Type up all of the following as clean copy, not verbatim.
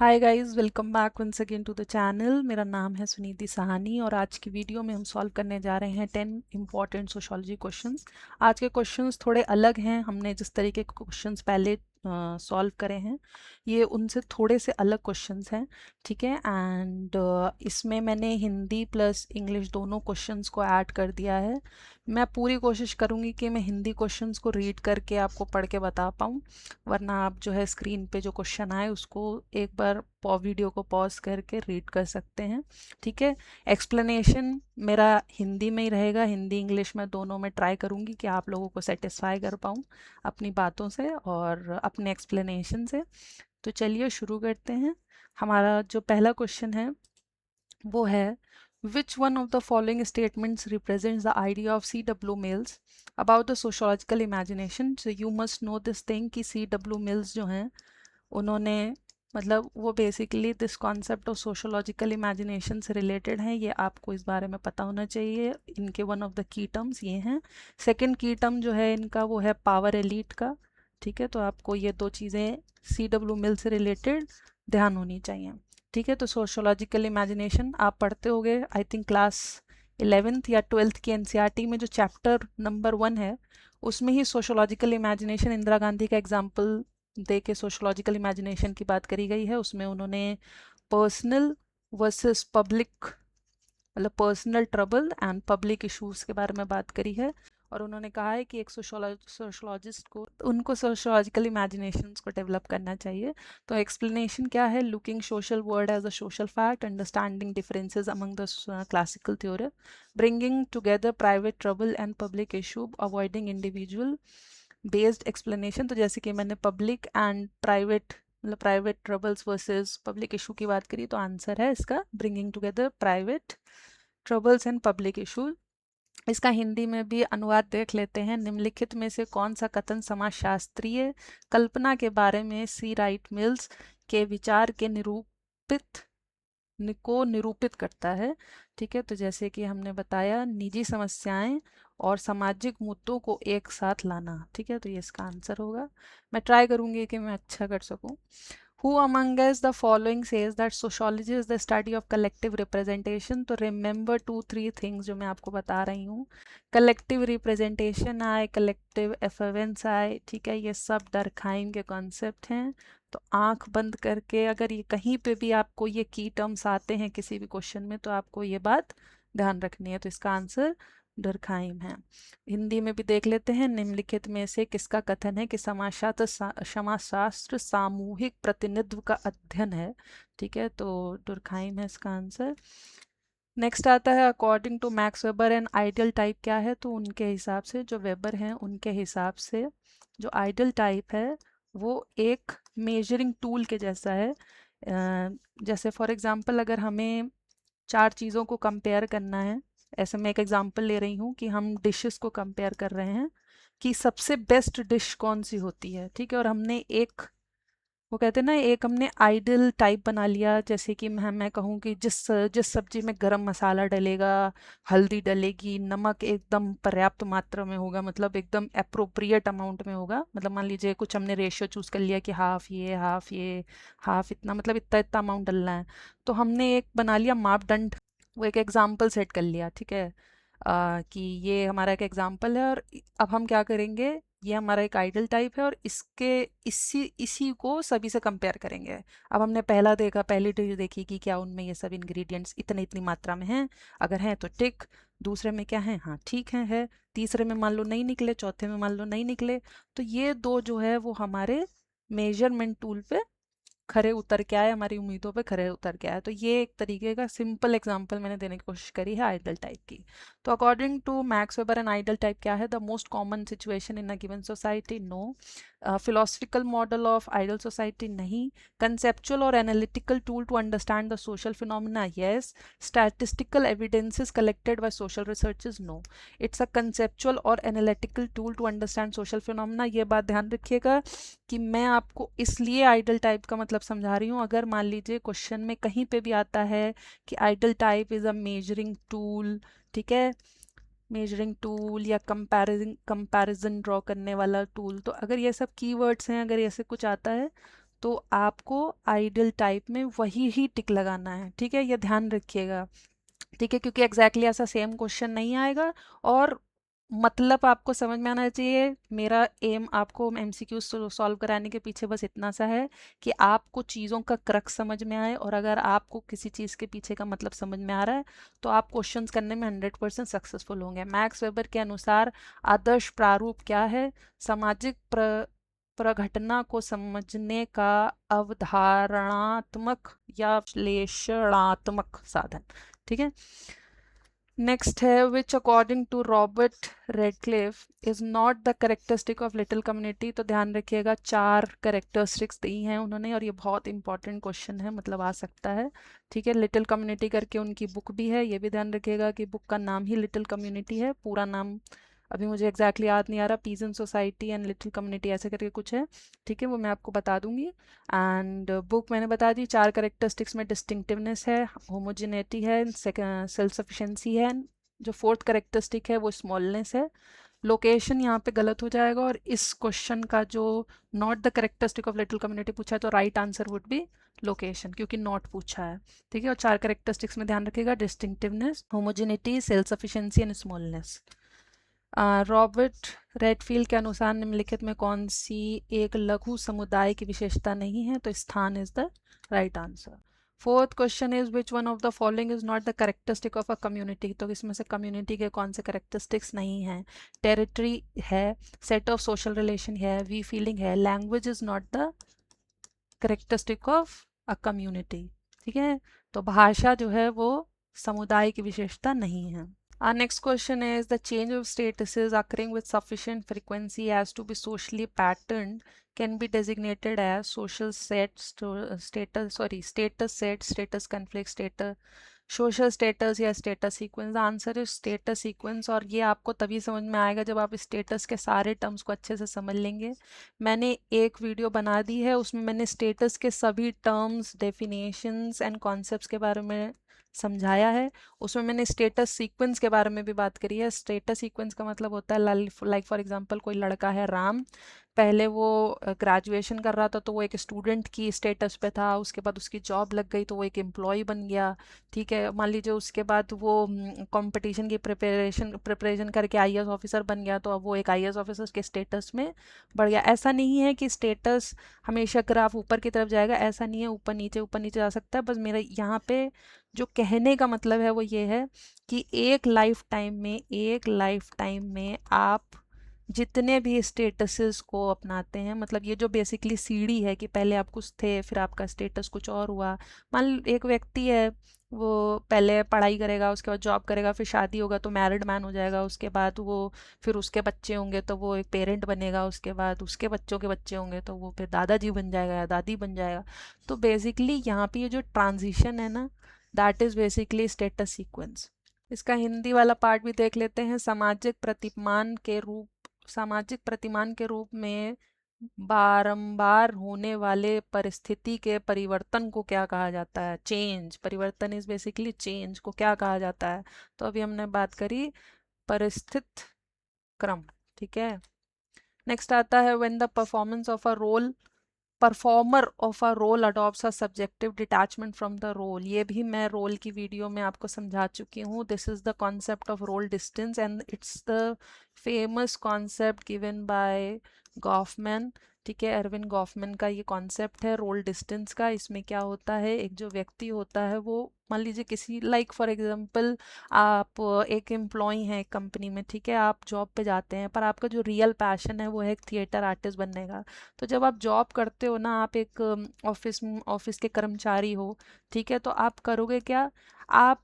Hi guys, welcome back once again to the channel. मेरा नाम है सुनीति साहनी और आज की वीडियो में हम सॉल्व करने जा रहे हैं 10 इम्पॉर्टेंट सोशोलॉजी क्वेश्चंस। आज के क्वेश्चंस थोड़े अलग हैं। हमने जिस तरीके के क्वेश्चंस पहले सॉल्व करे हैं, ये उनसे थोड़े से अलग क्वेश्चंस हैं। ठीक है, एंड इसमें मैंने हिंदी प्लस इंग्लिश दोनों क्वेश्चंस को ऐड कर दिया है। मैं पूरी कोशिश करूँगी कि मैं हिंदी क्वेश्चंस को रीड करके आपको पढ़ के बता पाऊँ, वरना आप जो है स्क्रीन पे जो क्वेश्चन आए उसको एक बार वीडियो को पॉज करके रीड कर सकते हैं। ठीक है, एक्सप्लेनेशन मेरा हिंदी में ही रहेगा, हिंदी इंग्लिश में दोनों में ट्राई करूँगी कि आप लोगों को सेटिस्फाई कर पाऊँ अपनी बातों से और अपने एक्सप्लेनेशन से। तो चलिए शुरू करते हैं। हमारा जो पहला क्वेश्चन है वो है, which one of the following statements represents the idea of C.W. Mills about the sociological imagination? So you must know this thing कि C.W. Mills जो हैं उन्होंने मतलब वो basically this concept of sociological imagination से रिलेटेड है। ये आपको इस बारे में पता होना चाहिए। इनके one of the key terms ये हैं। सेकंड की टर्म जो है इनका वो है पावर एलीट का। ठीक है, तो आपको ये दो चीज़ें C.W. मिल से रिलेटेड ध्यान होनी चाहिए। ठीक है, तो सोशोलॉजिकल इमेजिनेशन आप पढ़ते होगे आई थिंक क्लास 11th या 12th की एनसीईआरटी में जो चैप्टर नंबर 1 है उसमें ही सोशोलॉजिकल इमेजिनेशन इंदिरा गांधी का एग्जाम्पल दे के सोशोलॉजिकल इमेजिनेशन की बात करी गई है। उसमें उन्होंने पर्सनल वर्सेस पब्लिक मतलब personal trouble and public issues के बारे में बात करी है। और उन्होंने कहा है कि एक सोशोलॉजिस्ट को उनको सोशोलॉजिकल इमेजिनेशंस को डेवलप करना चाहिए। तो एक्सप्लेनेशन क्या है? Looking social world as a social fact, understanding differences among the classical theory, bringing together private trouble and public issue, avoiding individual based explanation. तो जैसे कि मैंने पब्लिक एंड प्राइवेट मतलब private troubles versus public issue की बात करी, तो answer है इसका bringing together private troubles and public issue. इसका हिंदी में भी अनुवाद देख लेते हैं। निम्नलिखित में से कौन सा कथन समाजशास्त्रीय कल्पना के बारे में सी राइट मिल्स के विचार के निरूपित करता है? ठीक है, तो जैसे कि हमने बताया, निजी समस्याएं और सामाजिक मुद्दों को एक साथ लाना। ठीक है, तो ये इसका आंसर होगा। मैं ट्राई करूंगी कि मैं अच्छा कर सकूं। Who among us the following says that sociology is the study of collective representation? तो remember 2-3 things जो मैं आपको बता रही हूँ। कलेक्टिव रिप्रेजेंटेशन आए, कलेक्टिव एफर्वेंस आए, ठीक है, ये सब डर्कहाइम के कॉन्सेप्ट हैं। तो आंख बंद करके अगर ये कहीं पे भी आपको ये की टर्म्स आते हैं किसी भी क्वेश्चन में, तो आपको ये बात ध्यान रखनी है। तो इसका आंसर डर्कहाइम है। हिंदी में भी देख लेते हैं। निम्नलिखित में से किसका कथन है कि समाजशास्त्र सामूहिक प्रतिनिधित्व का अध्ययन है? ठीक है, तो डुरखाइम है इसका आंसर। नेक्स्ट आता है, according to Max Weber an ideal type क्या है? तो उनके हिसाब से, जो वेबर हैं उनके हिसाब से जो आइडियल टाइप है वो एक मेजरिंग टूल के जैसा है। जैसे फॉर एग्जांपल अगर हमें चार चीज़ों को कंपेयर करना है, ऐसे मैं एक एग्जांपल ले रही हूँ कि हम डिशेस को कंपेयर कर रहे हैं कि सबसे बेस्ट डिश कौन सी होती है। ठीक है, और हमने एक वो कहते हैं ना, एक हमने आइडल टाइप बना लिया। जैसे कि मैं कहूँ कि जिस जिस सब्जी में गरम मसाला डलेगा, हल्दी डलेगी, नमक एकदम पर्याप्त मात्रा में होगा, मतलब एकदम अप्रोप्रिएट अमाउंट में होगा। मतलब मान लीजिए कुछ हमने रेशियो चूज़ कर लिया कि हाफ ये हाफ इतना, मतलब इतना इतना अमाउंट डलना है। तो हमने एक बना लिया मापदंड, वो एक एग्जाम्पल सेट कर लिया। ठीक है, कि ये हमारा एक एग्जाम्पल है और अब हम क्या करेंगे, ये हमारा एक आइडल टाइप है और इसके इसी इसी को सभी से कंपेयर करेंगे। अब हमने पहला देखा, पहली डिश देखी कि क्या उनमें ये सब इंग्रेडिएंट्स इतने इतनी मात्रा में हैं, अगर हैं तो टिक। दूसरे में क्या है, हाँ ठीक है। तीसरे में मान लो नहीं निकले, चौथे में मान लो नहीं निकले, तो ये दो जो है वो हमारे मेजरमेंट टूल पे खरे उतर के आए, हमारी उम्मीदों पे खरे उतर के आए। तो ये एक तरीके का सिंपल एग्जांपल मैंने देने की कोशिश करी है आइडल टाइप की। तो according to Max Weber an ideal type क्या है? The most common situation in a given society, no. Philosophical model of ideal society, नहीं। Conceptual or analytical tool to understand the social phenomena, yes. Statistical evidences collected by social researches, no. It's a conceptual or analytical tool to understand social phenomena. ये बात ध्यान रखिएगा कि मैं आपको इसलिए idol type का मतलब समझा रही हूँ। अगर मान लीजिए क्वेश्चन में कहीं पे भी आता है कि ideal type is a measuring tool, ठीक है, मेजरिंग टूल या कंपैरिजन ड्रॉ करने वाला टूल, तो अगर ये सब कीवर्ड्स हैं, अगर ऐसे कुछ आता है तो आपको आइडियल टाइप में वही ही टिक लगाना है, ठीक है, ये ध्यान रखिएगा, ठीक है, क्योंकि एग्जैक्टली ऐसा सेम क्वेश्चन नहीं आएगा और मतलब आपको समझ में आना चाहिए। मेरा एम आपको एमसीक्यू सॉल्व कराने के पीछे बस इतना सा है कि आपको चीज़ों का क्रक्स समझ में आए, और अगर आपको किसी चीज़ के पीछे का मतलब समझ में आ रहा है तो आप क्वेश्चंस करने में 100% सक्सेसफुल होंगे। मैक्स वेबर के अनुसार आदर्श प्रारूप क्या है? सामाजिक प्रघटना को समझने का अवधारणात्मक या विश्लेषणात्मक साधन, ठीक है। नेक्स्ट है which according to Robert Redcliffe is not the characteristic of little community. तो ध्यान रखिएगा 4 करेक्टरिस्टिक्स दी हैं उन्होंने, और ये बहुत इंपॉर्टेंट क्वेश्चन है, मतलब आ सकता है, ठीक है। लिटिल कम्युनिटी करके उनकी बुक भी है, ये भी ध्यान रखिएगा कि बुक का नाम ही लिटिल कम्युनिटी है, पूरा नाम अभी मुझे एग्जैक्टली याद नहीं आ रहा, peasant society and little community ऐसे करके कुछ है, ठीक है, वो मैं आपको बता दूंगी। एंड बुक मैंने बता दी। 4 करेक्टरिस्टिक्स में डिस्टिंक्टिवनेस है, होमोजिनेटी है, सेल्फ सफिशिएंसी है, जो 4th करेक्टरिस्टिक है वो स्मॉलनेस है। लोकेशन यहाँ पे गलत हो जाएगा, और इस क्वेश्चन का जो not the characteristic of little community पूछा है तो right answer would be location, क्योंकि नॉट पूछा है, ठीक है। और 4 करेक्टरिस्टिक्स में ध्यान रखिएगा, distinctiveness, homogeneity, self sufficiency and smallness. Robert Redfield के अनुसार निम्नलिखित में कौन सी एक लघु समुदाय की विशेषता नहीं है? तो स्थान is the right answer. 4th question is which one of the following is not the characteristic of a community. तो इसमें से कम्युनिटी के कौन से करेक्टरिस्टिक्स नहीं हैं? टेरिटरी है, सेट ऑफ सोशल रिलेशन है, वी फीलिंग है, language is not the characteristic of a community, ठीक है। तो भाषा जो है वो समुदाय की विशेषता नहीं है। Our next question is the change of statuses occurring with sufficient frequency as to be socially patterned can be designated as social set, status set, status conflict, status, social status या status sequence. Answer is status sequence, और ये आपको तभी समझ में आएगा जब आप स्टेटस के सारे टर्म्स को अच्छे से समझ लेंगे। मैंने एक वीडियो बना दी है, उसमें मैंने स्टेटस के सभी टर्म्स, डेफिनेशंस एंड कॉन्सेप्ट्स के बारे में समझाया है। उसमें मैंने स्टेटस सीक्वेंस के बारे में भी बात करी है। स्टेटस सीक्वेंस का मतलब होता है लाइक फॉर एग्जांपल कोई लड़का है राम, पहले वो ग्रेजुएशन कर रहा था तो वो एक स्टूडेंट की स्टेटस पे था, उसके बाद उसकी जॉब लग गई तो वो एक एम्प्लॉय बन गया, ठीक है। मान लीजिए उसके बाद वो कंपटीशन की प्रिपरेशन करके आईएएस ऑफिसर बन गया, तो अब वो एक आईएएस ऑफिसर के स्टेटस में बढ़ गया। ऐसा नहीं है कि स्टेटस हमेशा ग्राफ ऊपर की तरफ जाएगा, ऐसा नहीं है, ऊपर नीचे जा सकता है। बस मेरा यहाँ पे जो कहने का मतलब है वो ये है कि एक लाइफ टाइम में आप जितने भी स्टेटसेस को अपनाते हैं, मतलब ये जो बेसिकली सीढ़ी है कि पहले आप कुछ थे फिर आपका स्टेटस कुछ और हुआ। मान एक व्यक्ति है, वो पहले पढ़ाई करेगा, उसके बाद जॉब करेगा, फिर शादी होगा तो मैरिड मैन हो जाएगा, उसके बाद वो फिर उसके बच्चे होंगे तो वो एक पेरेंट बनेगा, उसके बाद उसके बच्चों के बच्चे होंगे तो वो फिर दादाजी बन जाएगा या दादी बन जाएगा। तो बेसिकली यहाँ पे ये जो ट्रांजिशन है ना, that is basically status sequence. इसका हिंदी वाला पार्ट भी देख लेते हैं। सामाजिक प्रतिमान के रूप में बारंबार होने वाले परिस्थिति के परिवर्तन को क्या कहा जाता है? चेंज। परिवर्तन इज बेसिकली चेंज को क्या कहा जाता है? तो अभी हमने बात करी परिस्थित क्रम, ठीक है। नेक्स्ट आता है when the performer of a role adopts a subjective detachment from the role. ये भी मैं रोल की वीडियो में आपको समझा चुकी हूँ। This is the concept of role distance and it's the famous concept given by Goffman, ठीक है। अरविंद गॉफमैन का ये कॉन्सेप्ट है रोल डिस्टेंस का। इसमें क्या होता है, एक जो व्यक्ति होता है वो मान लीजिए किसी लाइक फॉर एग्जांपल आप एक एम्प्लॉय हैं एक कंपनी में, ठीक है, आप जॉब पे जाते हैं, पर आपका जो रियल पैशन है वो है एक थिएटर आर्टिस्ट बनने का। तो जब आप जॉब करते हो ना, आप एक ऑफिस के कर्मचारी हो, ठीक है, तो आप करोगे क्या, आप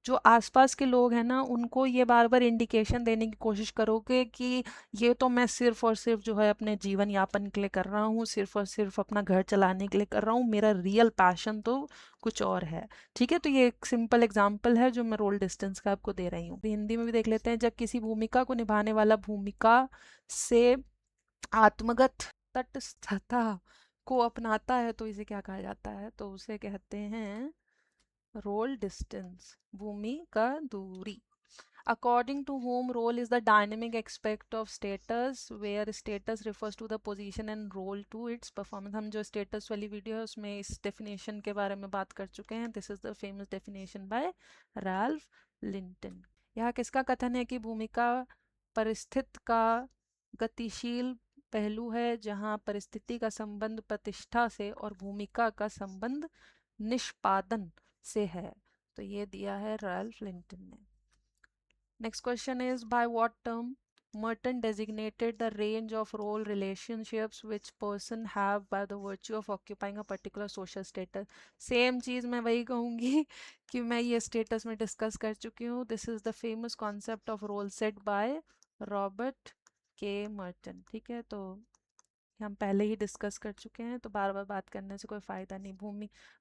जो आसपास के लोग हैं ना उनको ये बार बार इंडिकेशन देने की कोशिश करोगे कि ये तो मैं सिर्फ और सिर्फ जो है अपने जीवन यापन के लिए कर रहा हूँ, सिर्फ और सिर्फ अपना घर चलाने के लिए कर रहा हूँ, मेरा रियल पैशन तो कुछ और है, ठीक है। तो ये एक सिंपल एग्जांपल है जो मैं रोल डिस्टेंस का आपको दे रही हूँ। हिंदी में भी देख लेते हैं। जब किसी भूमिका को निभाने वाला भूमिका से आत्मगत तटस्थता को अपनाता है तो इसे क्या कहा जाता है? तो उसे कहते हैं रोल डिस्टेंस, भूमि का दूरी। According to whom role is the dynamic aspect of status, where status refers to the position and role to its performance. हम जो status वाली वीडियो है उसमें इस definition के बारे में बात कर चुके हैं. This is the famous definition by Ralph Linton. यहाँ किसका कथन है कि भूमिका परिस्थित का गतिशील पहलू है, जहाँ परिस्थिति का संबंध प्रतिष्ठा से और भूमिका का संबंध निष्पादन से है. तो ये दिया है रैल्फ लिंटन ने. Next question is, by what term Merton designated the range of role relationships which person have by the virtue of occupying a particular social status. Same चीज़ मैं वही कहूँगी कि मैं ये status में discuss कर चुकी हूँ. This is the famous concept of role set by Robert K. Merton. ठीक है, तो हम पहले ही डिस्कस कर चुके हैं, तो बार बार बात करने से कोई फ़ायदा नहीं.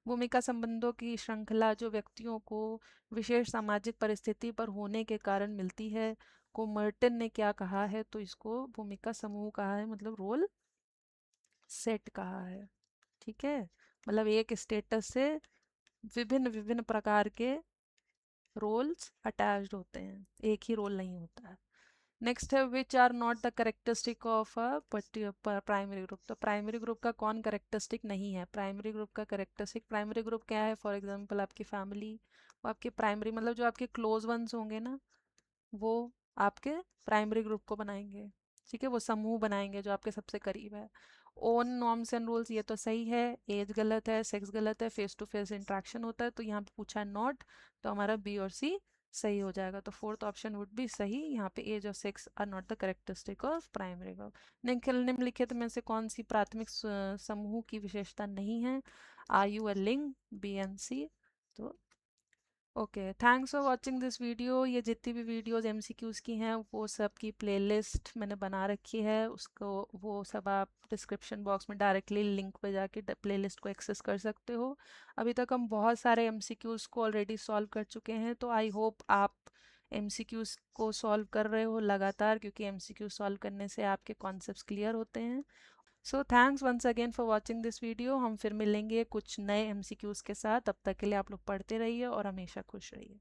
भूमिका संबंधों की श्रृंखला जो व्यक्तियों को विशेष सामाजिक परिस्थिति पर होने के कारण मिलती है को मर्टन ने क्या कहा है, तो इसको भूमिका समूह कहा है, मतलब रोल सेट कहा है. ठीक है, मतलब एक स्टेटस से विभिन्न विभिन्न प्रकार के रोल्स अटैच्ड होते हैं, एक ही रोल नहीं होता है. नेक्स्ट है which are not the characteristic of a primary group. तो प्राइमरी ग्रुप का कौन करेक्टरिस्टिक नहीं है? प्राइमरी ग्रुप का करेक्टरिस्टिक, प्राइमरी ग्रुप क्या है? फॉर एग्जांपल आपकी फैमिली, वो आपके प्राइमरी मतलब जो आपके क्लोज वंस होंगे ना, वो आपके प्राइमरी ग्रुप को बनाएंगे. ठीक है, वो समूह बनाएंगे जो आपके सबसे करीब है. ओन नॉर्म्स एंड रूल्स, ये तो सही है. एज गलत है, सेक्स गलत है, फेस टू फेस इंट्रैक्शन होता है, तो यहाँ पे पूछा है नॉट, तो हमारा बी और सी सही हो जाएगा. तो फोर्थ ऑप्शन वुड बी सही. यहाँ पे एज और sex are not the characteristic of primary group. निम्नलिखित में से कौन सी प्राथमिक समूह की विशेषता नहीं है? आयु और लिंग, बी एंड सी. तो okay, thanks for watching this video. ये जितनी भी वीडियोस एमसीक्यूज़ की हैं वो सब की प्लेलिस्ट मैंने बना रखी है, उसको वो सब आप डिस्क्रिप्शन बॉक्स में डायरेक्टली लिंक पे जाके प्लेलिस्ट को एक्सेस कर सकते हो. अभी तक हम बहुत सारे एमसीक्यूज़ को ऑलरेडी सॉल्व कर चुके हैं, तो आई होप आप एमसीक्यूज़ को सॉल्व कर रहे हो लगातार, क्योंकि एमसीक्यू सॉल्व करने से आपके कॉन्सेप्ट्स क्लियर होते हैं. So thanks once again for watching this video. हम फिर मिलेंगे कुछ नए एमसीक्यूज़ के साथ. तब तक के लिए आप लोग पढ़ते रहिए और हमेशा खुश रहिए.